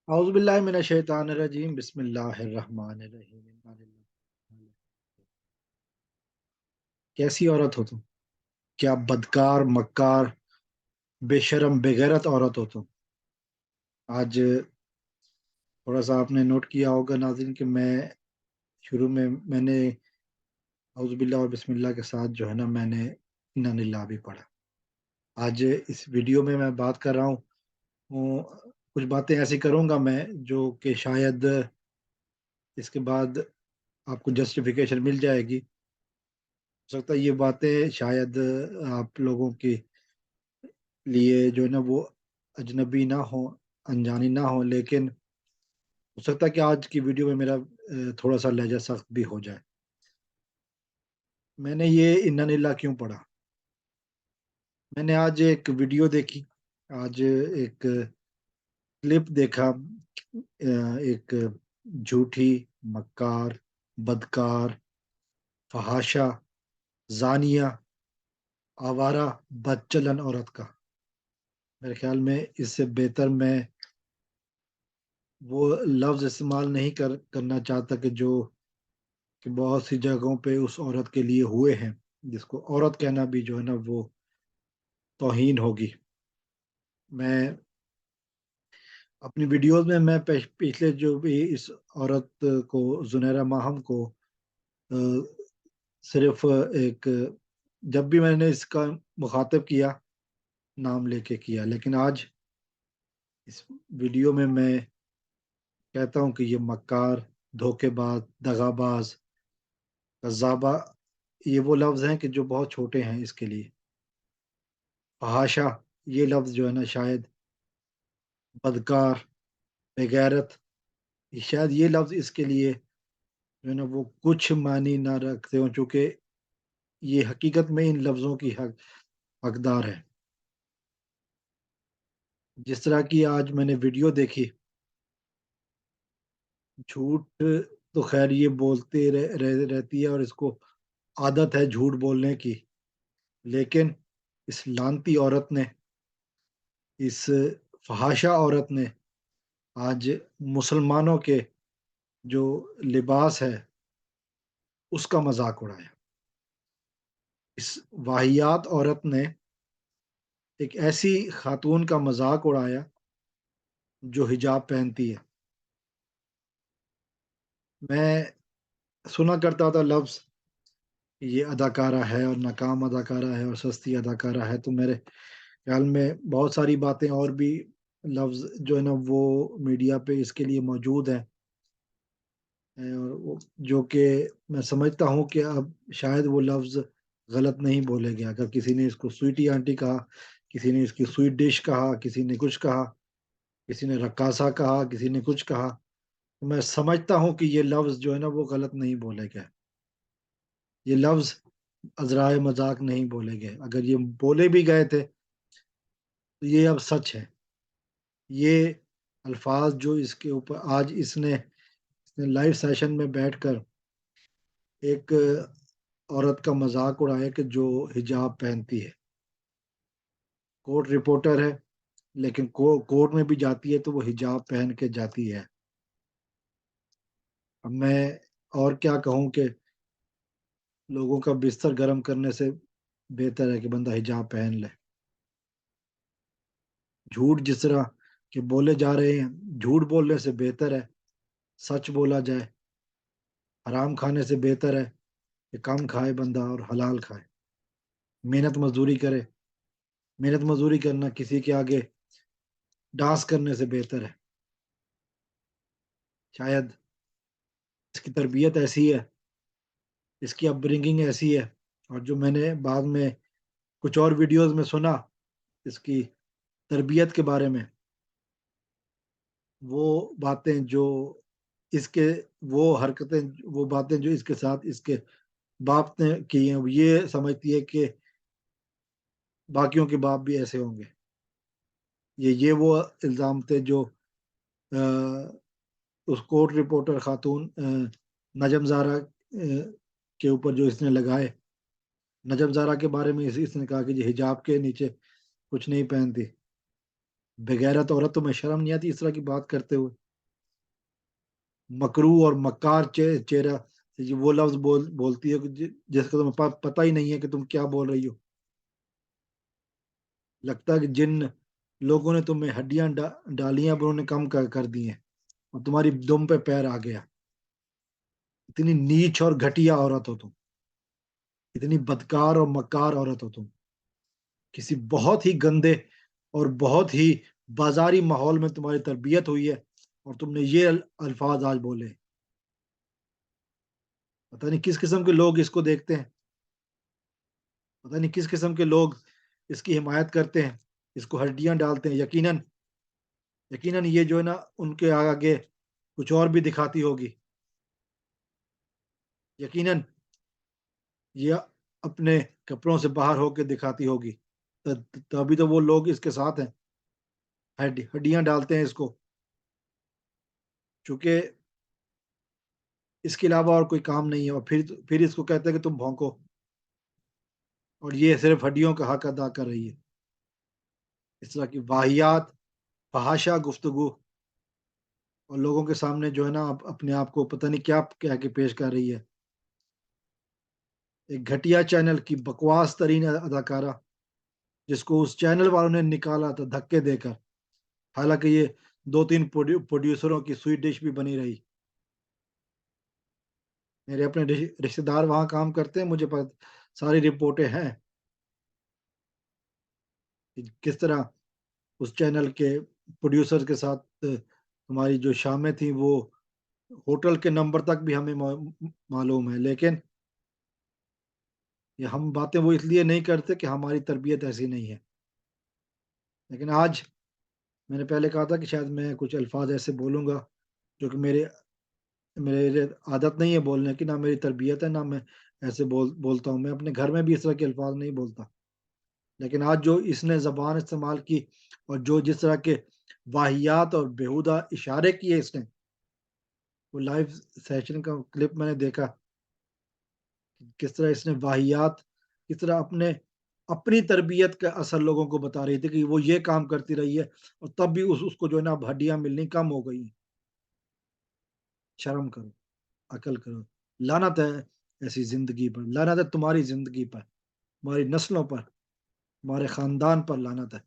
اعوذ باللہ من الشیطان الرجیم بسم اللہ الرحمن الرحیم۔ کیسی عورت ہو تم؟ کیا بدکار مکار بے شرم بے غیرت عورت ہو تم؟ آج تھوڑا سا آپ نے نوٹ کیا ہوگا ناظرین کہ میں شروع میں نے اعوذ باللہ اور بسم اللہ کے ساتھ جو ہے نا میں نے انا للہ بھی پڑھا۔ آج اس ویڈیو میں بات کر رہا ہوں، کچھ باتیں ایسی کروں گا میں جو کہ شاید اس کے بعد آپ کو جسٹیفیکیشن مل جائے گی۔ ہو سکتا ہے یہ باتیں شاید آپ لوگوں کے لیے جو ہے نا وہ اجنبی نہ ہو، انجانی نہ ہو، لیکن ہو سکتا ہے کہ آج کی ویڈیو میں میرا تھوڑا سا لہجہ سخت بھی ہو جائے۔ میں نے یہ انا للہ کیوں پڑھا؟ میں نے آج ایک ویڈیو دیکھی، آج ایک کلپ دیکھا، ایک جھوٹی مکار بدکار فحاشہ زانیہ آوارہ بدچلن عورت کا۔ میرے خیال میں اس سے بہتر میں وہ لفظ استعمال نہیں کرنا چاہتا کہ بہت سی جگہوں پہ اس عورت کے لیے ہوئے ہیں، جس کو عورت کہنا بھی جو ہے نا وہ توہین ہوگی۔ میں اپنی ویڈیوز میں پچھلے جو بھی اس عورت کو زنیرہ ماہم کو صرف ایک جب بھی میں نے اس کا مخاطب کیا نام لے کے کیا، لیکن آج اس ویڈیو میں کہتا ہوں کہ یہ مکار دھوکے باز دغا باز کذابہ، یہ وہ لفظ ہیں کہ جو بہت چھوٹے ہیں اس کے لیے۔ فحاشہ یہ لفظ جو ہے نا شاید بدکار بغیرت، شاید یہ لفظ اس کے لیے جو ہے نا وہ کچھ معنی نہ رکھتے ہوں، چونکہ یہ حقیقت میں ان لفظوں کی حقدار ہے۔ جس طرح کی آج میں نے ویڈیو دیکھی، جھوٹ تو خیر یہ بولتے رہتی ہے اور اس کو عادت ہے جھوٹ بولنے کی، لیکن اس لانتی عورت نے، اس فحاشہ عورت نے آج مسلمانوں کے جو لباس ہے اس کا مذاق اڑایا۔ اس واہیات عورت نے ایک ایسی خاتون کا مذاق اڑایا جو حجاب پہنتی ہے۔ میں سنا کرتا تھا لفظ یہ اداکارہ ہے اور ناکام اداکارہ ہے اور سستی اداکارہ ہے، تو میرے خیال میں بہت ساری باتیں اور بھی لفظ جو ہے نا وہ میڈیا پہ اس کے لیے موجود ہیں، اور جو کہ میں سمجھتا ہوں کہ اب شاید وہ لفظ غلط نہیں بولے گیا۔ اگر کسی نے اس کو سویٹی آنٹی کہا، کسی نے اس کی سویٹ ڈش کہا، کسی نے کچھ کہا، کسی نے رقاصہ کہا، کسی نے کچھ کہا، تو میں سمجھتا ہوں کہ یہ لفظ جو ہے نا وہ غلط نہیں بولے گئے، یہ لفظ ازرائے مذاق نہیں بولے گئے۔ اگر یہ بولے بھی گئے تھے تو یہ اب سچ ہے۔ یہ الفاظ جو اس کے اوپر آج اس نے لائیو سیشن میں بیٹھ کر ایک عورت کا مذاق اڑایا کہ جو حجاب پہنتی ہے، کورٹ رپورٹر ہے لیکن کورٹ میں بھی جاتی ہے تو وہ حجاب پہن کے جاتی ہے۔ اب میں اور کیا کہوں کہ لوگوں کا بستر گرم کرنے سے بہتر ہے کہ بندہ حجاب پہن لے۔ جھوٹ جس طرح کہ بولے جا رہے ہیں، جھوٹ بولنے سے بہتر ہے سچ بولا جائے۔ حرام کھانے سے بہتر ہے کہ کم کھائے بندہ اور حلال کھائے، محنت مزدوری کرے۔ محنت مزدوری کرنا کسی کے آگے ڈانس کرنے سے بہتر ہے۔ شاید اس کی تربیت ایسی ہے، اس کی اپ برنگنگ ایسی ہے، اور جو میں نے بعد میں کچھ اور ویڈیوز میں سنا اس کی تربیت کے بارے میں، وہ باتیں جو اس کے وہ حرکتیں وہ باتیں جو اس کے ساتھ اس کے باپ نے کی ہیں، وہ یہ سمجھتی ہے کہ باقیوں کے باپ بھی ایسے ہوں گے۔ یہ وہ الزام تھے جو اس کورٹ رپورٹر خاتون نجم زارہ کے اوپر جو اس نے لگائے۔ نجم زارہ کے بارے میں اس نے کہا کہ یہ حجاب کے نیچے کچھ نہیں پہنتی۔ بغیرت عورت، تمہیں شرم نہیں آتی اس طرح کی بات کرتے ہوئے؟ مکرو اور مکار چہرہ، یہ وہ لفظ بولتی ہے جس کا تمہیں پتہ ہی نہیں ہے کہ تم کیا بول رہی ہو۔ لگتا ہے کہ جن لوگوں نے تمہیں ہڈیاں ڈالی ہیں انہوں نے کم کر دی ہیں اور تمہاری دم پہ پیر آ گیا۔ اتنی نیچ اور گھٹیا عورت ہو تم، اتنی بدکار اور مکار عورت ہو تم، کسی بہت ہی گندے اور بہت ہی بازاری ماحول میں تمہاری تربیت ہوئی ہے اور تم نے یہ الفاظ آج بولے۔ پتہ نہیں کس قسم کے لوگ اس کو دیکھتے ہیں، پتہ نہیں کس قسم کے لوگ اس کی حمایت کرتے ہیں، اس کو ہڈیاں ڈالتے ہیں۔ یقیناً یقیناً یہ جو ہے نا ان کے آگے کچھ اور بھی دکھاتی ہوگی، یقیناً یہ اپنے کپڑوں سے باہر ہو کے دکھاتی ہوگی، تبھی تو وہ لوگ اس کے ساتھ ہیں، ہڈیاں ڈالتے ہیں اس کو، چونکہ اس کے علاوہ اور کوئی کام نہیں ہے، اور پھر اس کو کہتے ہیں کہ تم بھونکو، اور یہ صرف ہڈیوں کا حق ادا کر رہی ہے۔ اس طرح کی واہیات فحاشا گفتگو اور لوگوں کے سامنے جو ہے نا اپنے آپ کو پتہ نہیں کیا کہہ کے پیش کر رہی ہے۔ ایک گھٹیا چینل کی بکواس ترین اداکارہ، جس کو اس چینل والوں نے نکالا تھا دھکے دے کر، حالانکہ یہ 2-3 پروڈیوسروں کی سویٹ ڈش بھی بنی رہی۔ میرے اپنے رشتے دار وہاں کام کرتے ہیں، مجھے ساری رپورٹیں ہیں کہ کس طرح اس چینل کے پروڈیوسر کے ساتھ ہماری جو شامیں تھیں وہ ہوٹل کے نمبر تک بھی ہمیں معلوم ہے، لیکن یہ ہم باتیں وہ اس لیے نہیں کرتے کہ ہماری تربیت ایسی نہیں ہے۔ لیکن آج میں نے پہلے کہا تھا کہ شاید میں کچھ الفاظ ایسے بولوں گا جو کہ میرے عادت نہیں ہے بولنے کی، نہ میری تربیت ہے، نہ میں ایسے بولتا ہوں، میں اپنے گھر میں بھی اس طرح کے الفاظ نہیں بولتا، لیکن آج جو اس نے زبان استعمال کی اور جو جس طرح کے واہیات اور بیہودہ اشارے کیے اس نے، وہ لائیو سیشن کا کلپ میں نے دیکھا، کس طرح اس نے واہیات، کس طرح اپنی تربیت کا اثر لوگوں کو بتا رہی تھی کہ وہ یہ کام کرتی رہی ہے اور تب بھی اس کو جو ہے نا اب ہڈیاں ملنی کم ہو گئی ہیں۔ شرم کرو، عقل کرو، لعنت ہے ایسی زندگی پر، لعنت ہے تمہاری زندگی پر، تمہاری نسلوں پر، تمہارے خاندان پر لعنت ہے۔